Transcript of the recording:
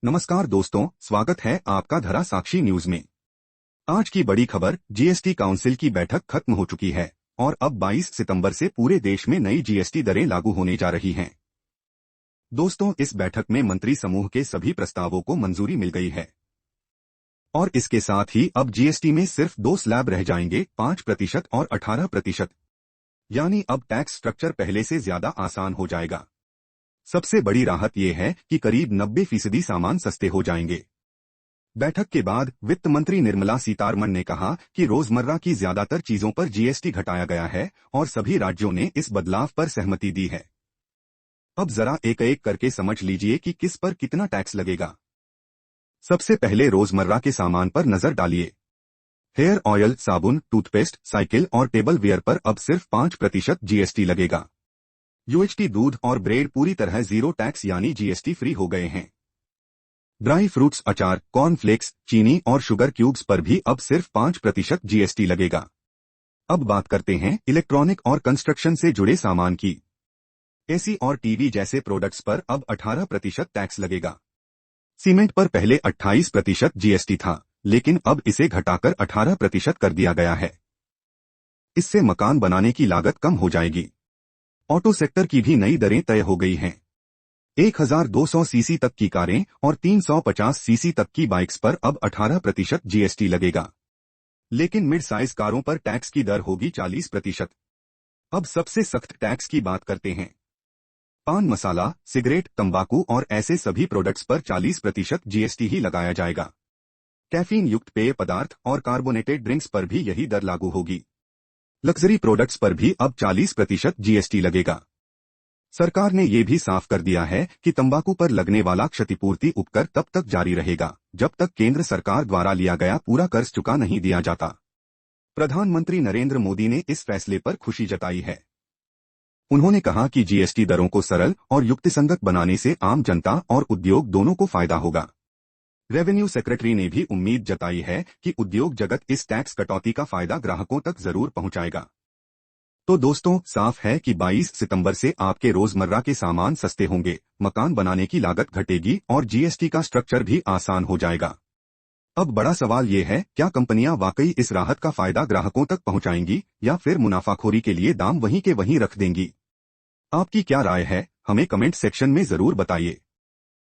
नमस्कार दोस्तों, स्वागत है आपका धरा साक्षी न्यूज में। आज की बड़ी खबर, जीएसटी काउंसिल की बैठक खत्म हो चुकी है और अब 22 सितंबर से पूरे देश में नई जीएसटी दरें लागू होने जा रही हैं। दोस्तों, इस बैठक में मंत्री समूह के सभी प्रस्तावों को मंजूरी मिल गई है और इसके साथ ही अब जीएसटी में सिर्फ 2 स्लैब रह जाएंगे, 5% और 18%। यानी अब टैक्स स्ट्रक्चर पहले से ज्यादा आसान हो जाएगा। सबसे बड़ी राहत यह है कि करीब 90% सामान सस्ते हो जाएंगे। बैठक के बाद वित्त मंत्री निर्मला सीतारमण ने कहा कि रोजमर्रा की ज्यादातर चीजों पर जीएसटी घटाया गया है और सभी राज्यों ने इस बदलाव पर सहमति दी है। अब जरा एक एक करके समझ लीजिए कि किस पर कितना टैक्स लगेगा। सबसे पहले रोजमर्रा के सामान पर नजर डालिए। हेयर ऑयल, साबुन, टूथपेस्ट, साइकिल और टेबल वेयर पर अब सिर्फ 5% जीएसटी लगेगा। यूएचटी, दूध और ब्रेड पूरी तरह जीरो टैक्स यानी जीएसटी फ्री हो गए हैं। ड्राई फ्रूट्स, अचार, कॉर्नफ्लेक्स, चीनी और शुगर क्यूब्स पर भी अब सिर्फ 5% जीएसटी लगेगा। अब बात करते हैं इलेक्ट्रॉनिक और कंस्ट्रक्शन से जुड़े सामान की। एसी और टीवी जैसे प्रोडक्ट्स पर अब 18% टैक्स लगेगा। सीमेंट पर पहले 28% जीएसटी था, लेकिन अब इसे घटाकर 18% कर दिया गया है। इससे मकान बनाने की लागत कम हो जाएगी। ऑटो सेक्टर की भी नई दरें तय हो गई हैं। 1200 सीसी तक की कारें और 350 सीसी तक की बाइक्स पर अब 18% जीएसटी लगेगा, लेकिन मिड साइज कारों पर टैक्स की दर होगी 40%। अब सबसे सख्त टैक्स की बात करते हैं। पान मसाला, सिगरेट, तंबाकू और ऐसे सभी प्रोडक्ट्स पर 40% जीएसटी ही लगाया जाएगा। कैफीन युक्त पेय पदार्थ और कार्बोनेटेड ड्रिंक्स पर भी यही दर लागू होगी। लग्जरी प्रोडक्ट्स पर भी अब 40% जीएसटी लगेगा। सरकार ने ये भी साफ कर दिया है कि तंबाकू पर लगने वाला क्षतिपूर्ति उपकर तब तक जारी रहेगा जब तक केंद्र सरकार द्वारा लिया गया पूरा कर्ज चुका नहीं दिया जाता। प्रधानमंत्री नरेंद्र मोदी ने इस फैसले पर खुशी जताई है। उन्होंने कहा कि जीएसटी दरों को सरल और युक्तिसंगत बनाने से आम जनता और उद्योग दोनों को फायदा होगा। रेवेन्यू सेक्रेटरी ने भी उम्मीद जताई है कि उद्योग जगत इस टैक्स कटौती का फायदा ग्राहकों तक जरूर पहुंचाएगा। तो दोस्तों, साफ है कि 22 सितंबर से आपके रोजमर्रा के सामान सस्ते होंगे, मकान बनाने की लागत घटेगी और जीएसटी का स्ट्रक्चर भी आसान हो जाएगा। अब बड़ा सवाल ये है, क्या कंपनियां वाकई इस राहत का फायदा ग्राहकों तक पहुंचाएंगी या फिर मुनाफाखोरी के लिए दाम वहीं के वहीं रख देंगी? आपकी क्या राय है? हमें कमेंट सेक्शन में जरूर बताइए।